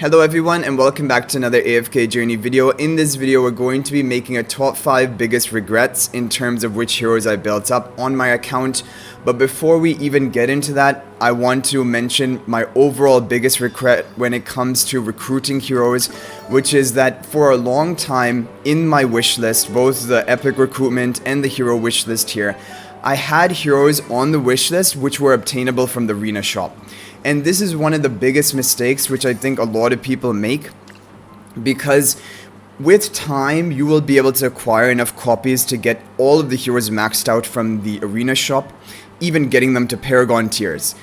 Hello everyone and welcome back to another AFK journey video. In this video we're going to be making a top 5 biggest regrets in terms of which heroes I built up on my account. But before we even get into that, I want to mention my overall biggest regret when it comes to recruiting heroes, which is that for a long time in my wish list, both the epic recruitment and the hero wish list here, I had heroes on the wish list which were obtainable from the arena shop. And this is one of the biggest mistakes which I think a lot of people make, because with time you will be able to acquire enough copies to get all of the heroes maxed out from the arena shop, even getting them to Paragon tiers.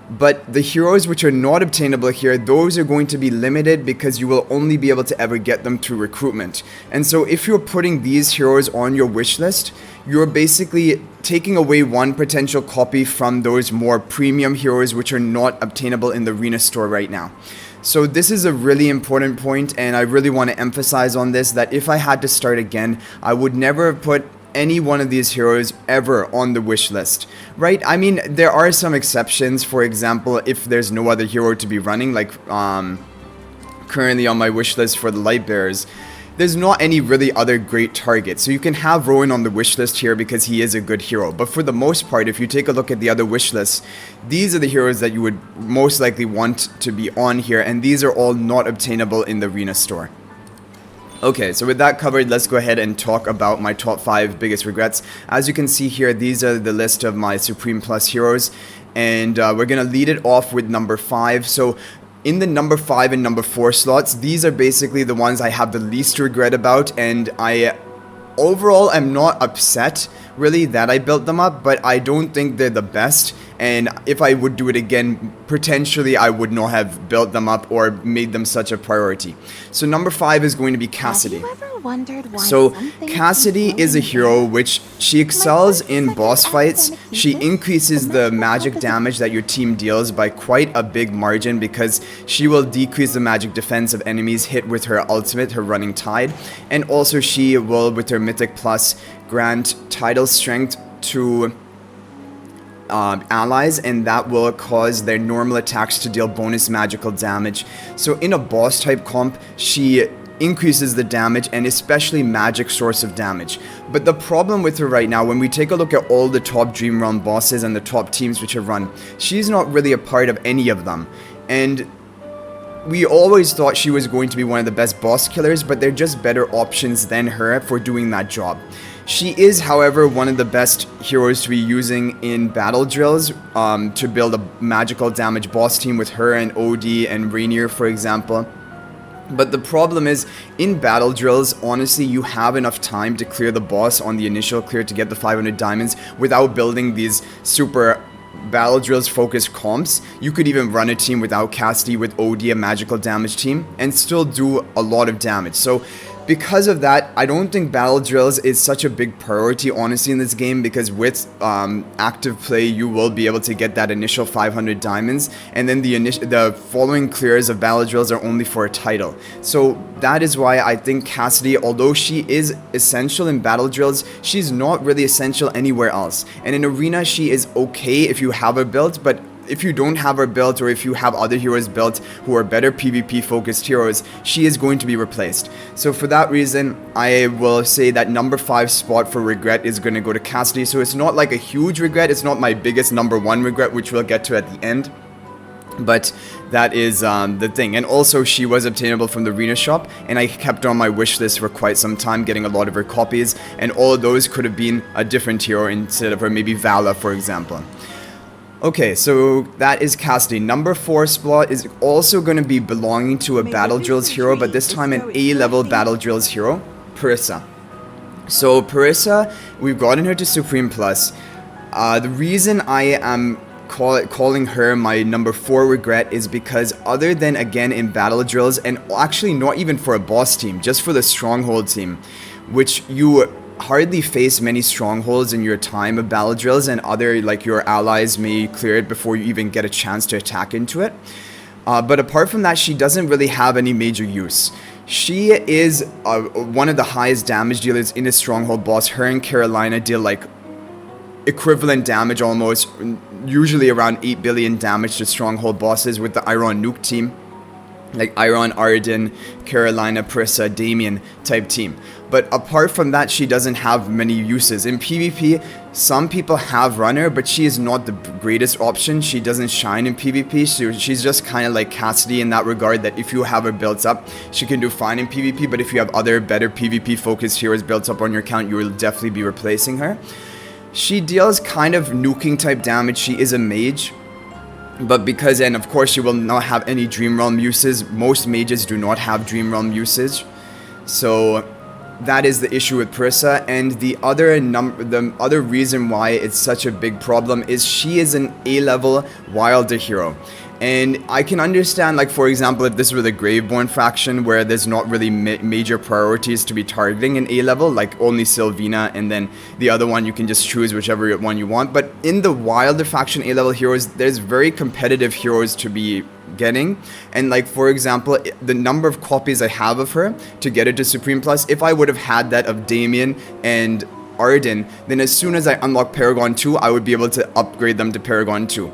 But the heroes which are not obtainable here, those are going to be limited because you will only be able to ever get them through recruitment. And so if you're putting these heroes on your wish list, you're basically taking away one potential copy from those more premium heroes which are not obtainable in the arena store right now. So this is a really important point, and I really want to emphasize on this, that if I had to start again, I would never put any one of these heroes ever on the wish list, right? I mean, there are some exceptions. For example, if there's no other hero to be running, like currently on my wish list for the light bearers, there's not any really other great targets. So you can have Rowan on the wish list here because he is a good hero. But for the most part, if you take a look at the other wish lists, these are the heroes that you would most likely want to be on here, and these are all not obtainable in the arena store. Okay, so with that covered, let's go ahead and talk about my top 5 biggest regrets. As you can see here, these are the list of my Supreme Plus heroes, and we're gonna lead it off with number 5. So in the number 5 and number 4 slots, these are basically the ones I have the least regret about, and I overall am not upset really that I built them up, but I don't think they're the best. And if I would do it again, potentially I would not have built them up or made them such a priority. So number 5 is going to be Cassidy. Have you ever wondered why So something Cassidy keeps is a going hero bad? which she excels in second boss fights. academic She thesis, increases the the magical magic focus damage that your team deals by quite a big margin, because she will decrease the magic defense of enemies hit with her ultimate, her running tide. And also she will, with her mythic plus, grant tidal strength to allies, and that will cause their normal attacks to deal bonus magical damage. So in a boss type comp, she increases the damage, and especially magic source of damage. But the problem with her right now, when we take a look at all the top Dream Realm bosses and the top teams which have run, she's not really a part of any of them. And we always thought she was going to be one of the best boss killers, but they're just better options than her for doing that job. She is, however, one of the best heroes to be using in battle drills to build a magical damage boss team with her and OD and Rainier, for example. But the problem is, in battle drills, honestly, you have enough time to clear the boss on the initial clear to get the 500 diamonds without building these super battle drills focused comps. You could even run a team without Cassidy with OD, a magical damage team, and still do a lot of damage. So because of that, I don't think battle drills is such a big priority, honestly, in this game, because with active play, you will be able to get that initial 500 diamonds, and then the following clears of battle drills are only for a title. So that is why I think Cassidy, although she is essential in battle drills, she's not really essential anywhere else. And in arena, she is okay if you have her built, but if you don't have her built, or if you have other heroes built who are better PvP focused heroes, she is going to be replaced. So for that reason, I will say that number 5 spot for regret is going to go to Cassidy. So it's not like a huge regret, it's not my biggest number 1 regret, which we'll get to at the end. But that is the thing. And also she was obtainable from the arena shop, and I kept her on my wish list for quite some time, getting a lot of her copies, and all of those could have been a different hero instead of her, maybe Vala, for example. Okay, so that is Cassidy. Number 4 spot is also going to be belonging to a battle drills hero, but this time an A-level battle drills hero, Parissa. So Parissa, we've gotten her to Supreme Plus. The reason I am calling her my number 4 regret is because, other than again in battle drills, and actually not even for a boss team, just for the stronghold team, which you hardly face many strongholds in your time of battle drills, and other, like, your allies may clear it before you even get a chance to attack into it. But apart from that, she doesn't really have any major use. She is one of the highest damage dealers in a stronghold boss. Her and Carolina deal like equivalent damage almost, usually around 8 billion damage to stronghold bosses with the Iron Nuke team. like Iron, Arden, Carolina, Prissa, Damien type team. But apart from that, she doesn't have many uses. In PvP, some people have Runner, but she is not the greatest option. She doesn't shine in PvP, so she's just kind of like Cassidy in that regard, that if you have her built up, she can do fine in PvP, but if you have other better PvP focused heroes built up on your account, you will definitely be replacing her. She deals kind of nuking type damage. She is a mage. But because, and of course, she will not have any Dream Realm uses. Most mages do not have Dream Realm usage. So that is the issue with Prissa. And the other reason why it's such a big problem is she is an A-level Wilder hero. And I can understand, like, for example, if this were the Graveborn faction where there's not really major priorities to be targeting in A-level, like only Sylvina, and then the other one you can just choose whichever one you want. But in the Wilder faction A-level heroes, there's very competitive heroes to be getting. And like, for example, the number of copies I have of her to get it to Supreme Plus, if I would have had that of Damien and Arden, then as soon as I unlock Paragon 2, I would be able to upgrade them to Paragon 2.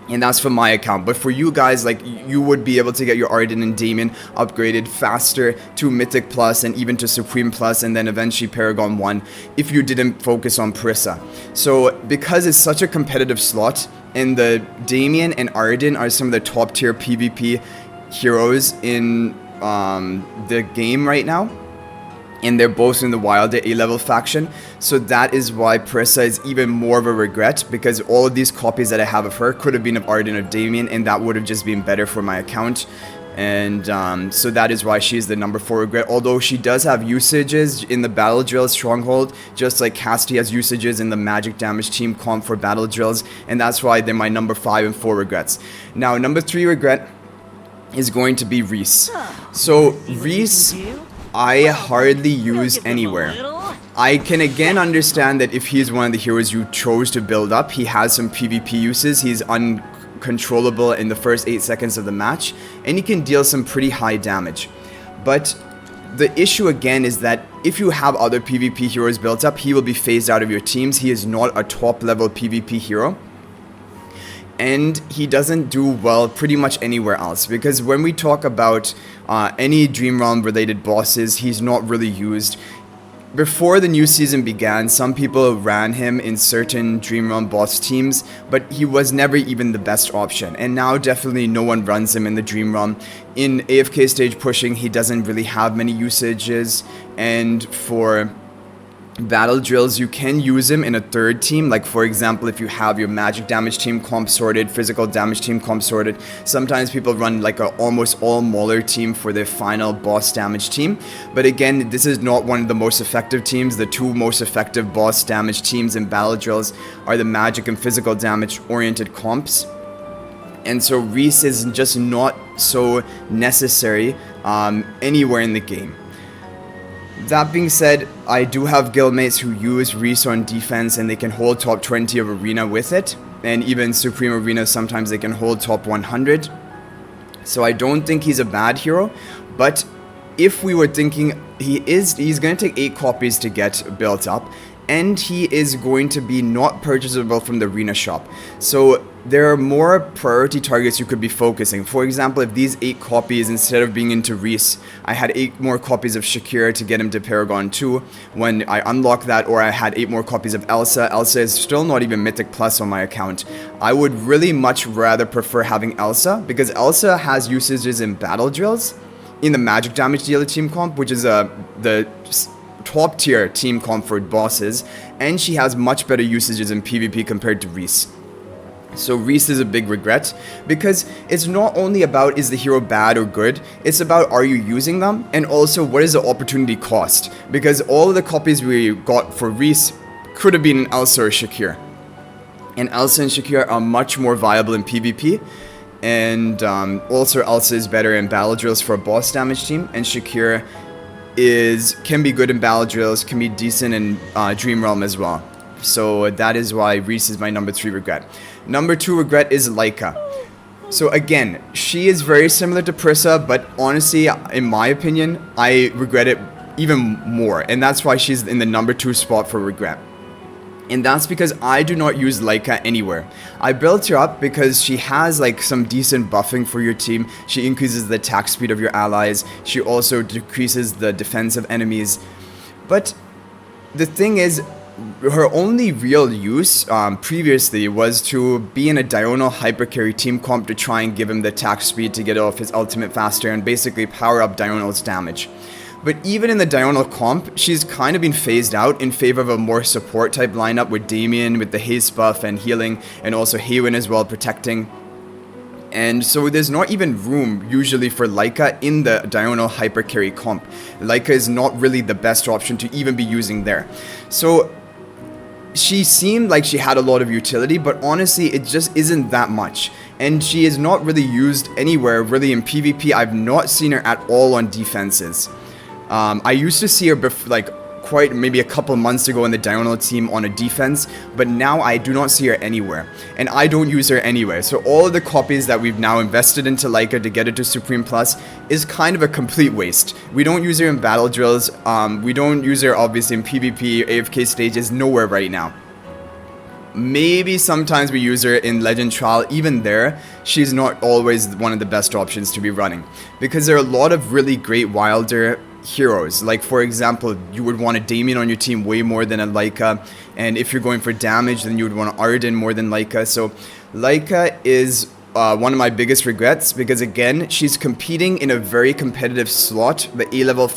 And that's for my account. But for you guys, like, you would be able to get your Arden and Damien upgraded faster to Mythic Plus and even to Supreme Plus and then eventually Paragon 1 if you didn't focus on Prissa. So because it's such a competitive slot, and the Damien and Arden are some of the top tier PvP heroes in the game right now, and they're both in the Wilder A-level faction, so that is why Prissa is even more of a regret, because all of these copies that I have of her could have been of Arden or Damien, and that would have just been better for my account. And so that is why she's the number 4 regret, although she does have usages in the Battle Drill Stronghold, just like Cassidy has usages in the Magic Damage Team comp for Battle Drills, and that's why they're my number 5 and 4 regrets. Now, number 3 regret is going to be Reese. So, Reese, I hardly use anywhere. I can again understand that if he's one of the heroes you chose to build up, he has some PvP uses, he's uncontrollable in the first 8 seconds of the match, and he can deal some pretty high damage. But the issue again is that if you have other PvP heroes built up, he will be phased out of your teams. He is not a top level PvP hero. And he doesn't do well pretty much anywhere else, because when we talk about any Dream Realm related bosses, he's not really used. Before the new season began, some people ran him in certain Dream Realm boss teams, but he was never even the best option. And now definitely no one runs him in the Dream Realm. In AFK stage pushing, he doesn't really have many usages, and for Battle Drills, you can use him in a third team, like for example if you have your Magic Damage Team comp sorted, Physical Damage Team comp sorted. Sometimes people run like a almost all Mauler team for their final boss damage team, but again, this is not one of the most effective teams. The two most effective boss damage teams in Battle Drills are the Magic and Physical Damage oriented comps. And so Reese is just not so necessary anywhere in the game. That being said, I do have guildmates who use Reese on defense and they can hold top 20 of Arena with it. And even Supreme Arena, sometimes they can hold top 100. So I don't think he's a bad hero. But if we were thinking he's going to take 8 copies to get built up. And he is going to be not purchasable from the arena shop. So there are more priority targets you could be focusing. For example, if these 8 copies, instead of being into Reese, I had 8 more copies of Shakira to get him to Paragon 2 when I unlock that, or I had 8 more copies of Elsa. Elsa is still not even Mythic Plus on my account. I would really much rather prefer having Elsa, because Elsa has usages in Battle Drills, in the Magic Damage Dealer team comp, which is the top tier team comp for bosses, and she has much better usages in PvP compared to Reese. So Reese is a big regret, because it's not only about is the hero bad or good, it's about are you using them, and also what is the opportunity cost, because all of the copies we got for Reese could have been Elsa or Shakira, and Elsa and Shakira are much more viable in PvP. And also Elsa is better in Battle Drills for a boss damage team, and Shakira can be good in Battle Drills, can be decent in Dream Realm as well. So that is why Reese is my number 3 regret. Number 2 regret is Laika. So again, she is very similar to Prissa, but honestly, in my opinion, I regret it even more. And that's why she's in the number 2 spot for regret. And that's because I do not use Leica anywhere. I built her up because she has like some decent buffing for your team. She increases the attack speed of your allies. She also decreases the defense of enemies. But the thing is, her only real use previously was to be in a diagonal hypercarry team comp to try and give him the attack speed to get off his ultimate faster and basically power up Diagonal's damage. But even in the Diagonal comp, she's kind of been phased out in favor of a more support type lineup with Damien with the haste buff and healing, and also Haywin as well protecting. And so there's not even room usually for Leica in the Diagonal hypercarry comp. Leica is not really the best option to even be using there. So she seemed like she had a lot of utility, but honestly it just isn't that much. And she is not really used anywhere really in PvP. I've not seen her at all on defenses. I used to see her quite maybe a couple months ago in the Diagonal team on a defense, but now I do not see her anywhere, and I don't use her anywhere. So all of the copies that we've now invested into Leica to get it to Supreme Plus is kind of a complete waste. We don't use her in battle drills, we don't use her obviously in PvP, AFK stages, nowhere right now. Maybe sometimes we use her in Legend Trial. Even there, she's not always one of the best options to be running, because there are a lot of really great wilder heroes. Like for example, you would want a Damien on your team way more than a Leica, and if you're going for damage, then you would want Arden more than Leica. So Leica is one of my biggest regrets, because again, she's competing in a very competitive slot, the A-level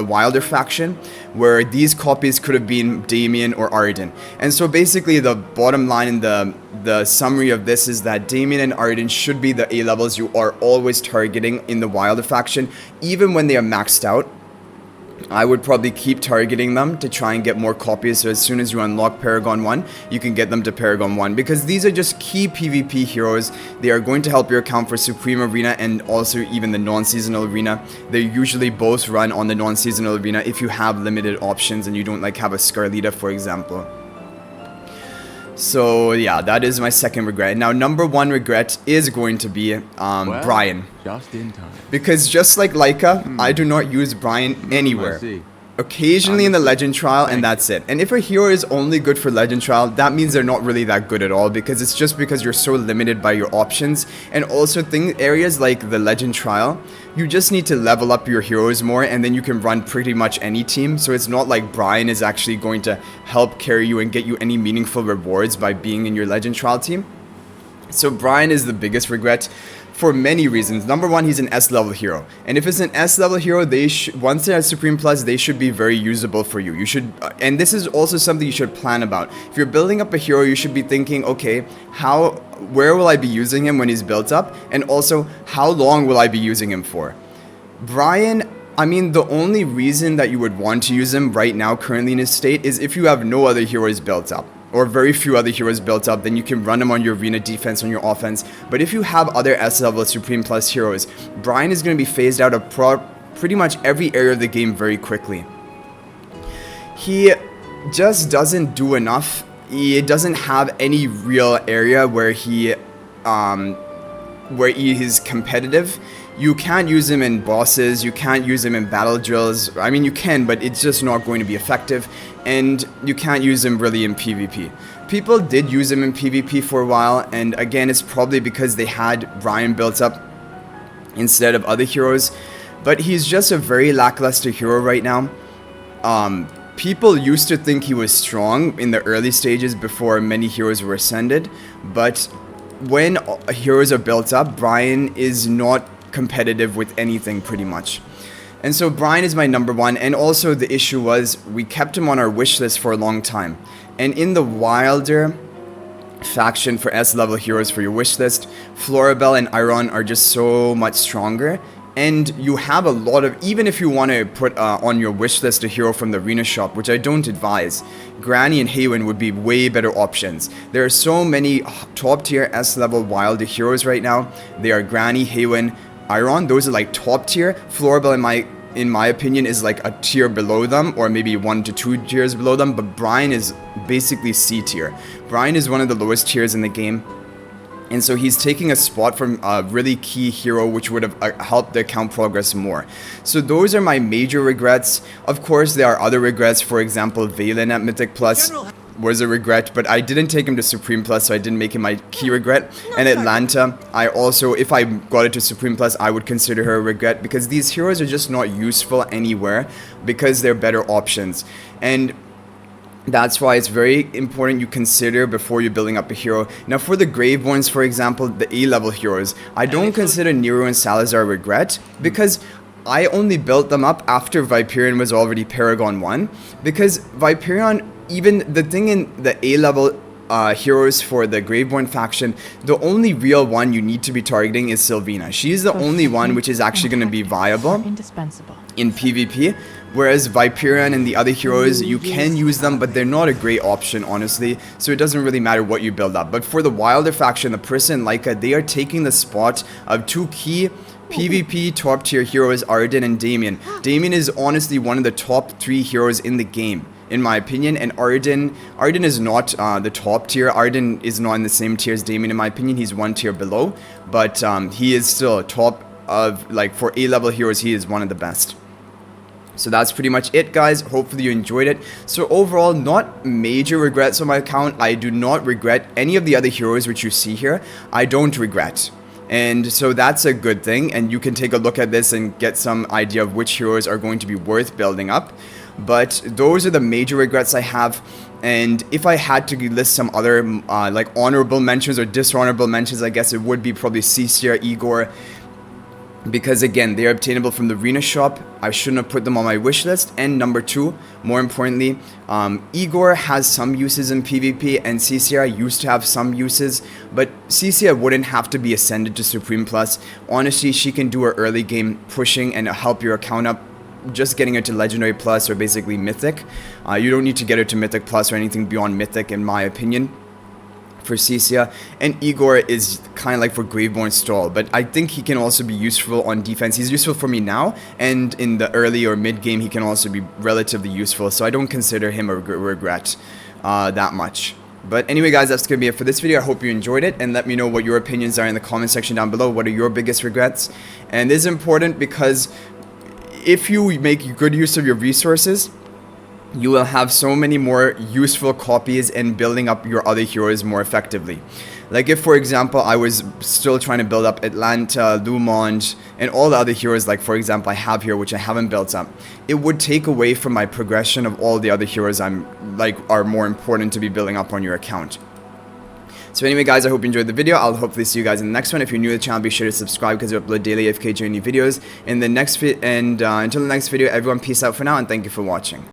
wilder faction, where these copies could have been Damien or Arden. And so basically the bottom line in the summary of this is that Damien and Arden should be the A-levels you are always targeting in the wilder faction, even when they are maxed out. I would probably keep targeting them to try and get more copies, so as soon as you unlock Paragon 1, you can get them to Paragon 1, because these are just key PvP heroes. They are going to help your account for Supreme Arena and also even the non-seasonal arena. They usually both run on the non-seasonal arena if you have limited options and you don't like have a Scarlita, for example. So yeah, that is my second regret. Now number one regret is going to be well, Brian. Just in time. Because just like Leica, I do not use Brian anywhere. Occasionally in the Legend Trial, and that's it. And if a hero is only good for Legend Trial, that means they're not really that good at all, because it's just because you're so limited by your options. And also areas like the Legend Trial, you just need to level up your heroes more, and then you can run pretty much any team. So it's not like Brian is actually going to help carry you and get you any meaningful rewards by being in your Legend Trial team. So Brian is the biggest regret, for many reasons. Number one, he's an S-level hero. And if it's an S-level hero, once they're at Supreme Plus, they should be very usable for you. You should, and this is also something you should plan about. If you're building up a hero, you should be thinking, okay, where will I be using him when he's built up? And also, how long will I be using him for? Brian, I mean, the only reason that you would want to use him right now, currently in his state, is if you have no other heroes built up, or very few other heroes built up, then you can run them on your arena defense, on your offense. But if you have other S-level Supreme Plus heroes, Brian is going to be phased out of pretty much every area of the game very quickly. He just doesn't do enough. He doesn't have any real area where he is competitive. You can't use him in bosses, you can't use him in battle drills. I mean, you can, but it's just not going to be effective. And you can't use him really in PvP. People did use him in PvP for a while, and again, it's probably because they had Brian built up instead of other heroes. But he's just a very lackluster hero right now. People used to think he was strong in the early stages before many heroes were ascended. But when heroes are built up, Brian is not competitive with anything pretty much. And so Brian is my number one, and also the issue was we kept him on our wish list for a long time. And in the wilder faction for S-level heroes for your wish list, Floribel and Iron are just so much stronger. And you have a lot of, even if you want to put on your wish list a hero from the arena shop, which I don't advise, Granny and Haywin would be way better options. There are so many top tier S-level wilder heroes right now. They are Granny, Haywin, Iron. Those are like top tier. Floribel in my opinion is like a tier below them, or maybe 1 to 2 tiers below them, but Brian is basically C tier. Brian is one of the lowest tiers in the game. And so he's taking a spot from a really key hero, which would have helped the account progress more. So those are my major regrets. Of course, there are other regrets. For example, Valen at Mythic Plus. was a regret, but I didn't take him to Supreme Plus, so I didn't make him my key regret. And Atlanta, I also, if I got it to Supreme Plus, I would consider her a regret, because these heroes are just not useful anywhere because they're better options. And that's why it's very important you consider before you're building up a hero. Now for the Graveborns, for example, the A-level heroes, I don't consider Nero and Salazar a regret, because I only built them up after Viperion was already Paragon 1, because Viperion, even the thing in the A-level heroes for the Graveborn faction, the only real one you need to be targeting is Sylvina. She's the only one which is actually going to be viable in PvP, whereas Viperion and the other heroes, you can use them, but they're not a great option, honestly, so it doesn't really matter what you build up. But for the Wilder faction, the Person and Leica, they are taking the spot of two key PvP top tier heroes, Arden and Damien. Damien is honestly one of the top 3 heroes in the game, in my opinion, and Arden is not the top tier. Arden is not in the same tier as Damien, in my opinion. He's one tier below, but he is still top of, like, for A-level heroes, he is one of the best. So that's pretty much it, guys. Hopefully you enjoyed it. So overall, not major regrets on my account. I do not regret any of the other heroes which you see here. I don't regret. And so that's a good thing, and you can take a look at this and get some idea of which heroes are going to be worth building up. But those are the major regrets I have. And if I had to list some other like honorable mentions or dishonorable mentions, I guess it would be probably Cecilia, Igor, because again, they are obtainable from the arena shop. I shouldn't have put them on my wish list. And number 2, more importantly, Igor has some uses in PvP, and Cecilia used to have some uses, but Cecilia wouldn't have to be ascended to Supreme Plus. Honestly, she can do her early game pushing and help your account up, just getting her to Legendary Plus or basically Mythic. You don't need to get her to Mythic Plus or anything beyond Mythic, in my opinion, for Cecilia. And Igor is kind of like for Graveborn stall, but I think he can also be useful on defense. He's useful for me now, and in the early or mid game he can also be relatively useful, so I don't consider him a regret that much. But anyway, guys, that's gonna be it for this video. I hope you enjoyed it, and let me know what your opinions are in the comment section down below. What are your biggest regrets? And this is important because if you make good use of your resources, you will have so many more useful copies and building up your other heroes more effectively. Like if, for example, I was still trying to build up Atlanta, Lumond, and all the other heroes, like for example I have here, which I haven't built up, it would take away from my progression of all the other heroes are more important to be building up on your account. So anyway, guys, I hope you enjoyed the video. I'll hopefully see you guys in the next one. If you're new to the channel, be sure to subscribe because we upload daily AFK journey videos. In the next until the next video, everyone, peace out for now, and thank you for watching.